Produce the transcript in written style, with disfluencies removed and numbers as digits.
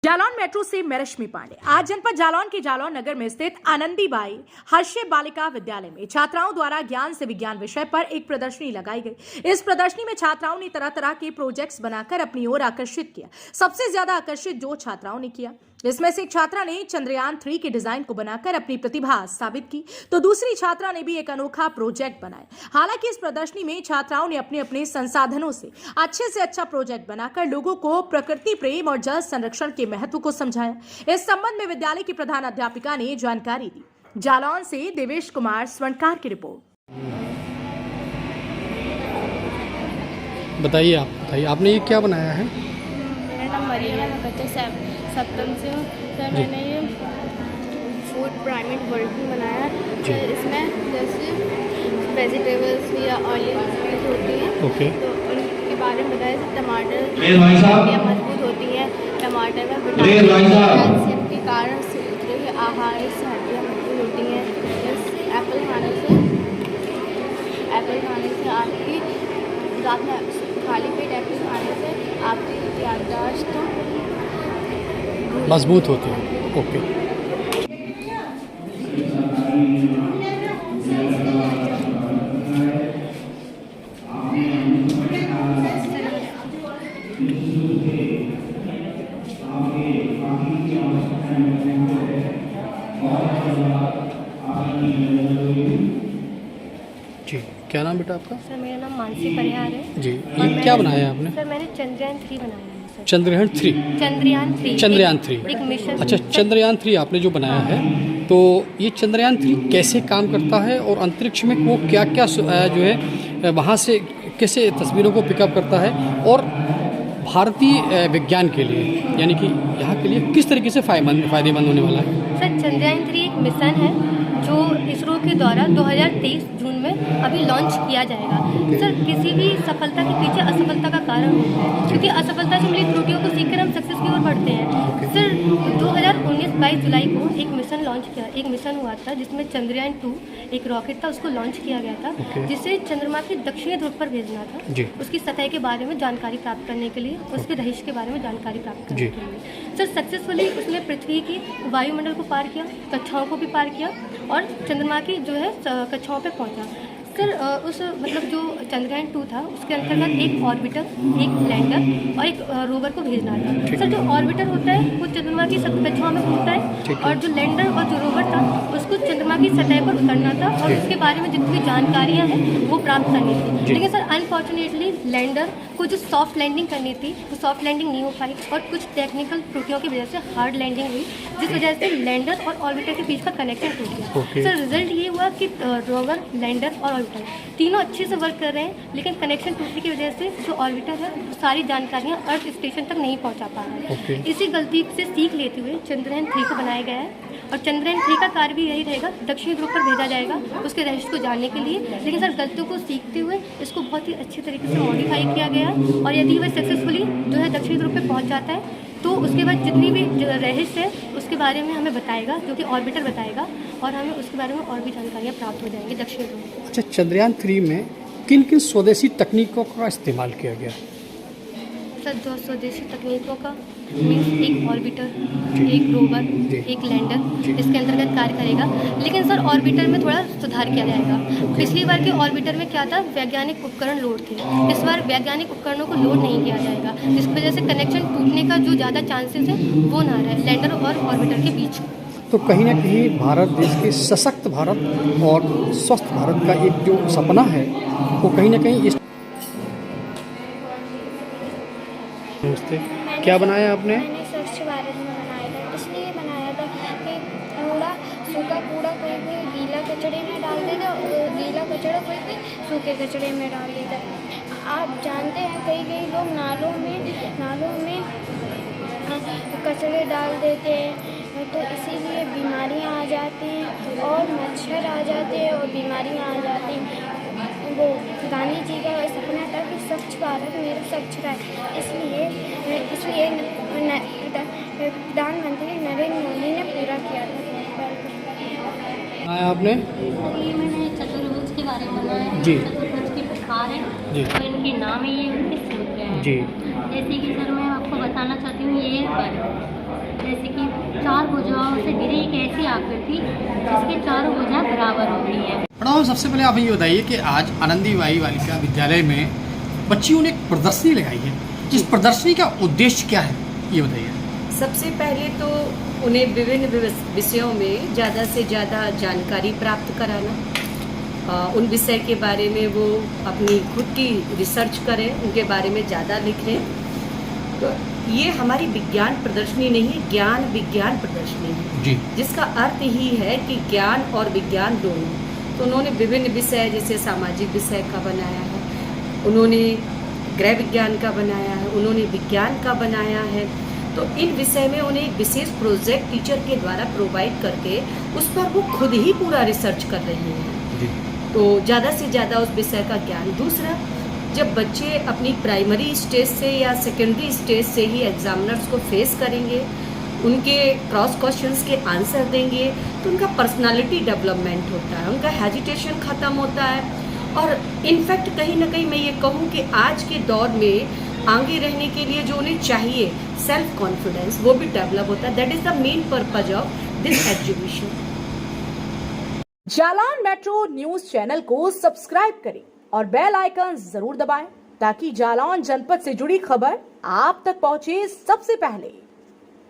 Jalaun metro से मैं रश्मि पांडे। आज जनपद जालौन के जालौन नगर में स्थित आनंदीबाई हर्षे बालिका विद्यालय में छात्राओं द्वारा ज्ञान से विज्ञान विषय पर एक प्रदर्शनी लगाई गई। इस प्रदर्शनी में छात्राओं ने तरह तरह के प्रोजेक्ट्स बनाकर अपनी ओर आकर्षित किया। सबसे ज्यादा आकर्षित जो छात्राओं ने किया, इसमें से एक छात्रा ने चंद्रयान 3 के डिजाइन को बनाकर अपनी प्रतिभा साबित की, तो दूसरी छात्रा ने भी एक अनोखा प्रोजेक्ट बनाया। हालांकि इस प्रदर्शनी में छात्राओं ने अपने अपने संसाधनों से अच्छा प्रोजेक्ट बनाकर लोगों को प्रकृति प्रेम और जल संरक्षण के महत्व को समझाया। इस संबंध में विद्यालय की प्रधान अध्यापिका ने जानकारी दी। जालौन से देवेश कुमार स्वर्णकार की रिपोर्ट। बताइए आपने ये क्या बनाया है? मेरा नाम मरियम है, मैं कक्षा सप्तम से हूँ। सर मैंने ये फूड पिरामिड वर्किंग बनाया है। इसमें जैसे वेजिटेबल्स या ऑयल्स होती हैं, तो उनके बारे में बताया। जैसे टमाटर हड्डियाँ मजबूत होती हैं, टमाटर में विटामिन कैल्शियम के कारण से आहार से हड्डियाँ मजबूत होती हैं। जैसे एप्पल खाने से आपकी रात में खाली पेट एप्पल खाने से आपकी याददाश्त मजबूत होती है। ओके। जी, क्या नाम बेटा आपका? सर मेरा नाम मानसी परिहार है। जी, ये क्या बनाया है आपने? सर मैंने चंद्रयान 3 बनाया है। सर चंद्रयान 3 एक मिशन। अच्छा, चंद्रयान 3 आपने जो बनाया है, तो ये चंद्रयान 3 कैसे काम करता है और अंतरिक्ष में वो क्या क्या जो है वहाँ से कैसे तस्वीरों को पिकअप करता है, और भारतीय विज्ञान के लिए यानी कि यहाँ के लिए किस तरीके से फ़ायदेमंद होने वाला है? सर चंद्रयान 3 एक मिशन है जो इसरो के द्वारा 2023 जून में अभी लॉन्च किया जाएगा। सर किसी भी सफलता के पीछे असफलता का कारण होता है, क्योंकि असफलता से मिली त्रुटियों को सीखकर हम सक्सेस की ओर बढ़ते हैं। सर 2019-22 जुलाई को एक मिशन हुआ था जिसमें चंद्रयान 2 एक रॉकेट था, उसको लॉन्च किया गया था, जिसे चंद्रमा के दक्षिणी ध्रुव पर भेजना था। उसकी सतह के बारे में जानकारी प्राप्त करने के लिए, उसके रहस्य के बारे में जानकारी प्राप्त करने के लिए। सर सक्सेसफुली उसने पृथ्वी की वायुमंडल को पार किया, कक्षाओं को भी पार किया और चंद्रमा की जो है कक्षाओं पे पहुंचा। सर उस मतलब जो चंद्रयान 2 था उसके अंतर्गत एक ऑर्बिटर, एक लैंडर और एक रोवर को भेजना था। सर जो ऑर्बिटर होता है वो चंद्रमा की कक्षाओं में घूमता है, और जो लैंडर और जो रोवर था उसको चंद्रमा की सतह पर उतरना था और उसके बारे में जितनी जानकारियाँ हैं वो प्राप्त करनी थी। लेकिन सर अनफॉर्चुनेटली लैंडर को जो सॉफ्ट लैंडिंग करनी थी वो सॉफ्ट लैंडिंग नहीं हो पाई, और कुछ टेक्निकल त्रुटियों की वजह से हार्ड लैंडिंग हुई, जिस वजह से लैंडर और ऑर्बिटर के बीच का कनेक्शन टूट गया। सर रिजल्ट ये हुआ कि रोवर, लैंडर और ऑर्बिटर तीनों अच्छे से वर्क कर रहे हैं, लेकिन कनेक्शन टूटने की वजह से जो ऑर्बिटर है वो सारी जानकारियाँ अर्थ स्टेशन तक नहीं पहुंचा पा रहा है। इसी गलती से सीख लेते हुए चंद्रयान 3 को बनाया गया है, और चंद्रयान 3 का कार्य भी यही रहेगा, दक्षिणी ध्रुव पर भेजा जाएगा उसके रहस्य को जानने के लिए। लेकिन सर गलतियों को सीखते हुए इसको बहुत ही अच्छे तरीके से मॉडिफाई किया गया है, और यदि वह सक्सेसफुली जो है दक्षिणी ध्रुव पर पहुँच जाता है तो उसके बाद जितनी भी रहस्य है उसके बारे में हमें बताएगा, जो कि ऑर्बिटर बताएगा, और हमें उसके बारे में और भी जानकारियाँ प्राप्त हो जाएंगी दक्षिण ध्रुव। अच्छा, चंद्रयान 3 में किन किन स्वदेशी तकनीकों का इस्तेमाल किया गया? सर जो स्वदेशी तकनीकों का मीन्स एक ऑर्बिटर, एक रोवर, एक लैंडर इसके अंतर्गत कार्य करेगा। लेकिन सर ऑर्बिटर में थोड़ा सुधार किया जाएगा। पिछली बार के ऑर्बिटर में क्या था, वैज्ञानिक उपकरण लोड थे, इस बार वैज्ञानिक उपकरणों को लोड नहीं किया जाएगा, जिसकी वजह से कनेक्शन टूटने का जो ज़्यादा चांसेस है वो ना रहे लैंडर और ऑर्बिटर के बीच। तो कहीं ना कहीं भारत देश के सशक्त भारत और स्वस्थ भारत का एक जो सपना है वो कहीं ना कहीं इस। नमस्ते, क्या बनाया आपने? मैंने स्वच्छ भारत में बनाया था, इसलिए बनाया था कि सूखा कूड़ा कोई भी गीला कचड़े में डाल देता, गीला कचड़ा कोई भी सूखे कचड़े में डाल देता। आप जानते हैं कई लोग नालों में कचड़े डाल देते हैं, तो इसीलिए बीमारियां आ जाती हैं और मच्छर आ जाते हैं और बीमारियां आ जाती हैं। वो गांधी जी का सपना था कि स्वच्छ भारत मेरा स्वच्छ रहे, इसलिए प्रधानमंत्री नरेंद्र मोदी ने पूरा किया था। आपने? मैंने चतुर्भुज के बारे में बनाया। जी। चतुर्भुज के प्रकार हैं, तो इनके नाम है ये उनके सूत्र हैं। जी। जैसे कि सर मैं आपको बताना चाहती हूँ, ये चार भुजाओं से घिरी एक ऐसी आकृति जिसके चारों भुजाएं बराबर होती हैं। मैडम, सबसे पहले आप ये बताइए कि आज आनंदीबाई बालिका विद्यालय में बच्चियों ने एक प्रदर्शनी लगाई है। इस प्रदर्शनी का उद्देश्य क्या है, ये बताइए। सबसे पहले तो उन्हें विभिन्न विषयों में ज़्यादा से ज़्यादा जानकारी प्राप्त कराना, उन विषय के बारे में वो अपनी खुद की रिसर्च करें, उनके बारे में ज़्यादा लिखें। तो ये हमारी विज्ञान प्रदर्शनी नहीं है, ज्ञान विज्ञान प्रदर्शनी है जी, जिसका अर्थ ही है कि ज्ञान और विज्ञान दोनों। तो उन्होंने विभिन्न विषय जैसे सामाजिक विषय का बनाया है, उन्होंने गृह विज्ञान का बनाया है, उन्होंने विज्ञान का बनाया है। तो इन विषय में उन्हें एक विशेष प्रोजेक्ट टीचर के द्वारा प्रोवाइड करके उस पर वो खुद ही पूरा रिसर्च कर रहे हैं। जी। तो ज़्यादा से ज़्यादा उस विषय का ज्ञान। दूसरा, जब बच्चे अपनी प्राइमरी स्टेज से या सेकेंडरी स्टेज से ही एग्जामिनर्स को फेस करेंगे, उनके क्रॉस क्वेश्चंस के आंसर देंगे, तो उनका पर्सनालिटी डेवलपमेंट होता है, उनका हेजिटेशन ख़त्म होता है। और इनफैक्ट कहीं ना कहीं मैं ये कहूँ कि आज के दौर में आगे रहने के लिए जो उन्हें चाहिए सेल्फ कॉन्फिडेंस, वो भी डेवलप होता है। That is the main purpose of this exhibition. Jalaun metro news channel को सब्सक्राइब करें और बेल आइकन जरूर दबाएं ताकि जालौन जनपद से जुड़ी खबर आप तक पहुंचे सबसे पहले।